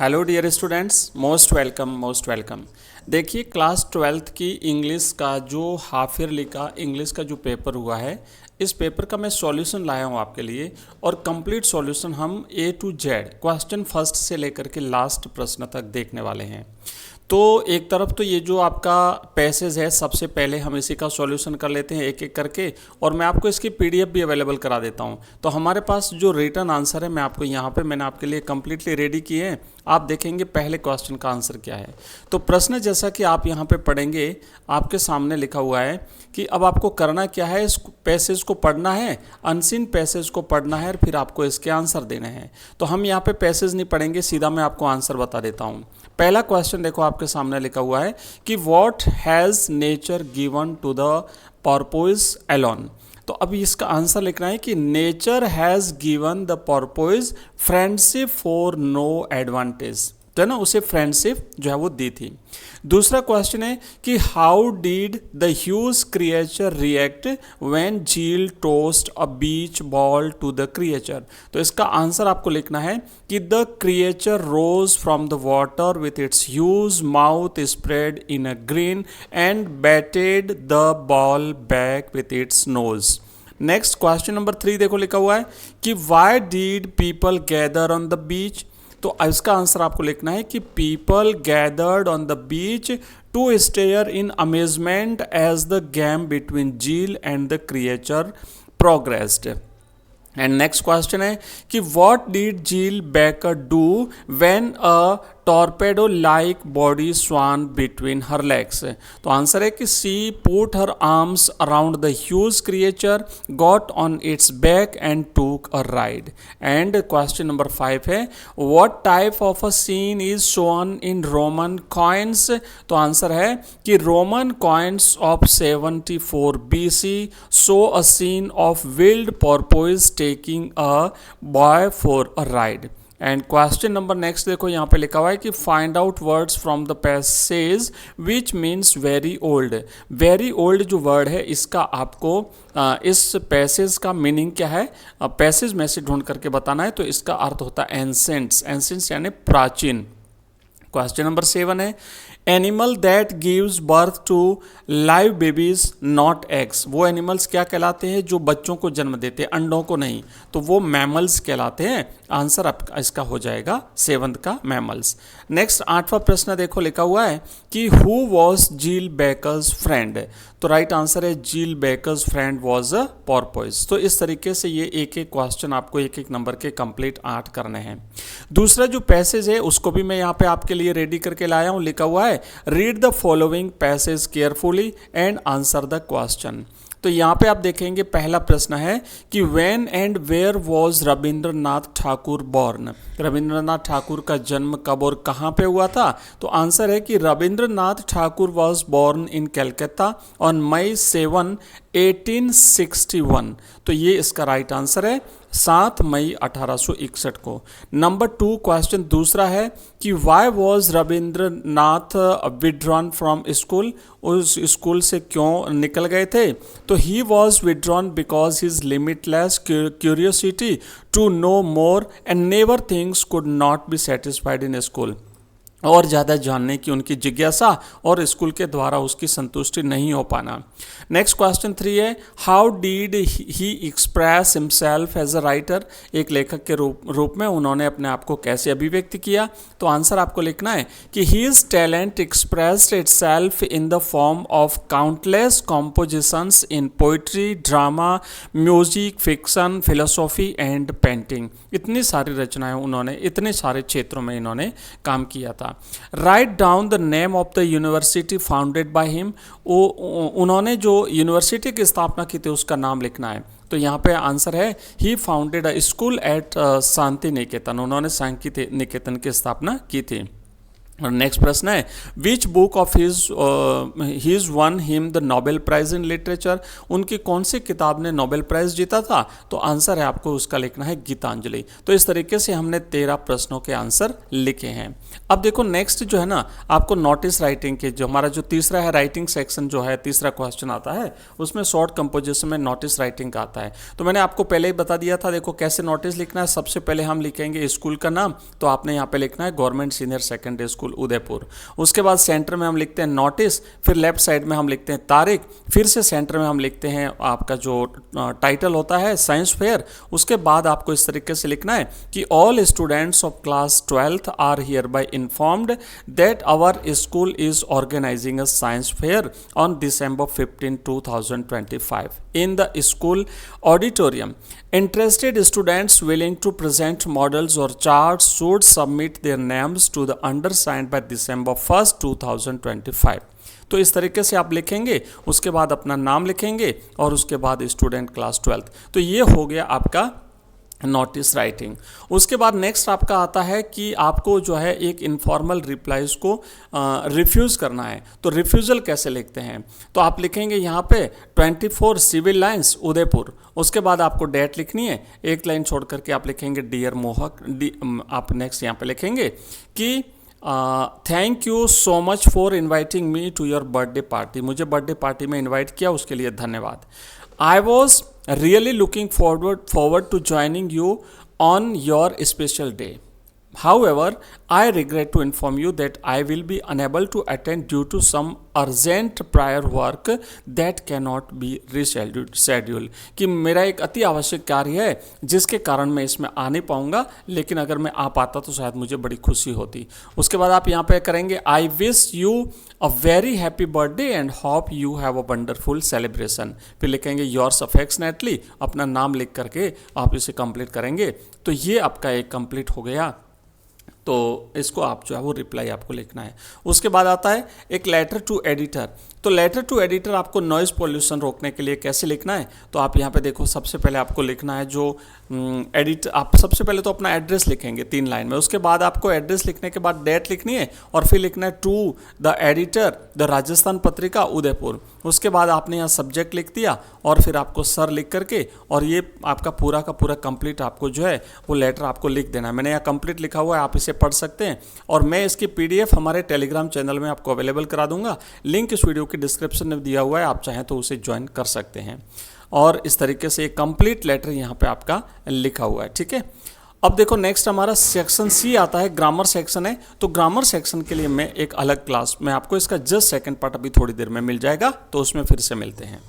Hello dear students, most welcome. देखिए, class 12th की English का जो हाफ ईयरली का इंग्लिश का जो पेपर हुआ है, इस पेपर का मैं सॉल्यूशन लाया हूँ आपके लिए। और कंप्लीट सॉल्यूशन हम A to Z question first से लेकर के लास्ट प्रश्न तक देखने वाले हैं। तो एक तरफ तो ये जो आपका पैसेज है, सबसे पहले हम इसी का सॉल्यूशन कर लेते हैं एक एक करके, और मैं आपको इसकी PDF भी अवेलेबल करा देता हूँ। तो हमारे पास जो रिटर्न आंसर है मैं आपको यहाँ पे मैंने आपके लिए कम्प्लीटली रेडी किए हैं। आप देखेंगे पहले क्वेश्चन का आंसर क्या है। तो प्रश्न जैसा कि आप यहाँ पे पढ़ेंगे, आपके सामने लिखा हुआ है कि अब आपको करना क्या है, इस पैसेज को पढ़ना है, अनसीन पैसेज को पढ़ना है और फिर आपको इसके आंसर देने हैं। तो हम यहाँ पे पैसेज नहीं पढ़ेंगे, सीधा मैं आपको आंसर बता देता हूँ। पहला क्वेश्चन देखो, आपके सामने लिखा हुआ है कि what has nature given to the purpose alone. तो अभी इसका आंसर लिखना है कि nature has given the purpose friendship for no advantage. तो है ना, उसे फ्रेंडशिप जो है वो दी थी। दूसरा क्वेश्चन है कि how did the huge creature react when Jill tossed a beach ball to the creature. तो इसका आंसर आपको लिखना है कि the creature rose from the water with its huge mouth spread in a grin and batted the ball back with its nose. Next question number 3 देखो, लिखा हुआ है कि why did people gather on the beach. तो इसका answer आपको लिखना है कि people gathered on the beach to stare in amazement as the game between Jill and the creature progressed. And next question है कि what did Jill Baker do when a torpedo like body swam between her legs. तो answer है कि she put her arms around the huge creature, got on its back and took a ride. And question number 5 है what type of a scene is shown in Roman coins. तो answer है कि Roman coins of 74 BC show a scene of wild porpoise taking a boy for a ride. And question number next देखो, यहाँ पे लिखा हुआ है कि find out words from the passage which means very old. Very old जो word है, इसका आपको इस पैसेज का मीनिंग क्या है, पैसेज में से ढूंढ करके बताना है। तो इसका अर्थ होता है एंसेंट्स, एंसेंट्स यानी प्राचीन। क्वेश्चन नंबर 7 है animal that gives birth to live babies not eggs. वो एनिमल्स क्या कहलाते हैं जो बच्चों को जन्म देते हैं, अंडों को नहीं। तो वो मैमल्स कहलाते हैं। आंसर आपका इसका हो जाएगा 7th का मैमल्स। नेक्स्ट 8वां प्रश्न देखो, लिखा हुआ है कि who was Jill Baker's friend. तो राइट आंसर है Jill Baker's friend was a porpoise। तो इस तरीके से ये एक एक क्वेश्चन आपको एक एक नंबर के कंप्लीट 8 करने हैं। दूसरा जो पैसेज है उसको भी मैं यहाँ पे आपके लिए रेडी करके लाया हूँ। लिखा हुआ है read the following passage carefully and answer the question. तो यहाँ पे आप देखेंगे पहला प्रश्न है कि when and where was Rabindranath Thakur born. Rabindranath Thakur का जन्म कब और कहाँ पे हुआ था। तो आंसर है कि Rabindranath Thakur was born in Calcutta on May 7, 1861। तो ये इसका राइट आंसर है, 7 मई 1861 को। नंबर 2 क्वेश्चन दूसरा है कि why was Rabindranath withdrawn from school. उस स्कूल से क्यों निकल गए थे। तो he was withdrawn because his limitless curiosity to know more and newer things could not be satisfied in school. और ज़्यादा जानने की उनकी जिज्ञासा और स्कूल के द्वारा उसकी संतुष्टि नहीं हो पाना। नेक्स्ट क्वेश्चन 3 है how did he express himself as a writer. एक लेखक के रूप में उन्होंने अपने आप को कैसे अभिव्यक्त किया। तो आंसर आपको लिखना है कि his talent expressed itself in the form of countless compositions in poetry, drama, music, fiction, philosophy and painting. इतनी सारी रचनाएं उन्होंने इतने सारे क्षेत्रों में इन्होंने काम किया था। Write down the name of the university founded by him. उन्होंने जो यूनिवर्सिटी की स्थापना की थी उसका नाम लिखना है। तो यहाँ पे आंसर है ही फाउंडेड अ स्कूल एट शांति निकेतन। उन्होंने शांति निकेतन की स्थापना की थी। और नेक्स्ट प्रश्न है which book of his won him the Nobel prize in literature, उनकी कौन सी किताब ने नोबेल प्राइज जीता था? तो आंसर है आपको उसका लिखना है गीतांजलि। तो इस तरीके से हमने 13 प्रश्नों के आंसर लिखे हैं। अब देखो नेक्स्ट जो है ना, आपको नोटिस राइटिंग के जो हमारा जो तीसरा है राइटिंग सेक्शन जो है, तीसरा क्वेश्चन आता है उसमें शॉर्ट कंपोजिशन में नोटिस राइटिंग का आता है। तो मैंने आपको पहले ही बता दिया था, देखो कैसे नोटिस लिखना है। सबसे पहले हम लिखेंगे स्कूल का नाम, तो आपने यहाँ पे लिखना है government senior secondary school Udaipur. उसके बाद सेंटर में हम लिखते हैं नोटिस, फिर लेफ्ट साइड में हम लिखते हैं तारीख, फिर से सेंटर में हम लिखते हैं आपका जो टाइटल होता है साइंस फेयर। उसके बाद आपको इस तरीके से लिखना है कि all students of class 12th are hereby informed that our school is organizing a science fair on December 15, 2025 in the school auditorium. Interested students willing to present models or charts should submit their names to the undersigned by December 1st, 2025. तो इस तरीके से आप लिखेंगे, उसके बाद अपना नाम लिखेंगे और उसके बाद स्टूडेंट क्लास 12th। तो ये हो गया आपका नोटिस राइटिंग। उसके बाद नेक्स्ट आपका आता है कि आपको जो है एक इनफॉर्मल रिप्लाईज को रिफ्यूज़ करना है। तो रिफ्यूज़ल कैसे लिखते हैं? तो आप लिखेंगे यहाँ पे 24 सिविल लाइन्स उदयपुर। उसके बाद आपको डेट लिखनी है, एक लाइन छोड़ करके आप लिखेंगे डियर मोहक। आप नेक्स्ट यहाँ पे लिखेंगे कि thank you so much for inviting me to your birthday party, मुझे बर्थडे पार्टी में इन्वाइट किया उसके लिए धन्यवाद। I was really looking forward to joining you on your special day. However, I regret to inform you that I will be unable to attend due to some urgent prior work that cannot be rescheduled. कि मेरा एक अति आवश्यक कार्य है जिसके कारण मैं इसमें आ नहीं पाऊंगा, लेकिन अगर मैं आ पाता तो शायद मुझे बड़ी खुशी होती। उसके बाद आप यहाँ पे करेंगे I wish you a very happy birthday and hope you have a wonderful celebration. फिर लिखेंगे योर्स अफेक्शनेटली, अपना नाम लिख करके आप इसे कंप्लीट करेंगे। तो ये आपका एक कंप्लीट हो गया। तो इसको आप जो है वो रिप्लाई आपको लिखना है। उसके बाद आता है एक लेटर टू एडिटर। तो लेटर टू एडिटर आपको नॉइज़ पोल्यूशन रोकने के लिए कैसे लिखना है? तो आप यहाँ पे देखो, सबसे पहले आपको लिखना है जो आप सबसे पहले तो अपना एड्रेस लिखेंगे 3 लाइन में। उसके बाद आपको एड्रेस लिखने के बाद डेट लिखनी है और फिर लिखना है to the editor the Rajasthan Patrika Udaipur. उसके बाद आपने यहाँ सब्जेक्ट लिख दिया और फिर आपको सर लिख करके, और ये आपका पूरा का पूरा कंप्लीट आपको जो है वो लेटर आपको लिख देना है। मैंने यहाँ कंप्लीट लिखा हुआ है, आप इसे पढ़ सकते हैं और मैं इसकी PDF हमारे टेलीग्राम चैनल में आपको अवेलेबल करा दूंगा। लिंक इस वीडियो की डिस्क्रिप्शन में दिया हुआ है, आप चाहें तो उसे ज्वाइन कर सकते हैं। और इस तरीके से एक कंप्लीट लेटर यहाँ पे आपका लिखा हुआ है, ठीक है। अब देखो नेक्स्ट हमारा सेक्शन C आता है, ग्रामर सेक्शन है। तो ग्रामर सेक्शन के लिए मैं एक अलग क्लास में आपको इसका जस्ट सेकंड पार्ट अभी थोड़ी देर में मिल जाएगा, तो उसमें फिर से मिलते हैं।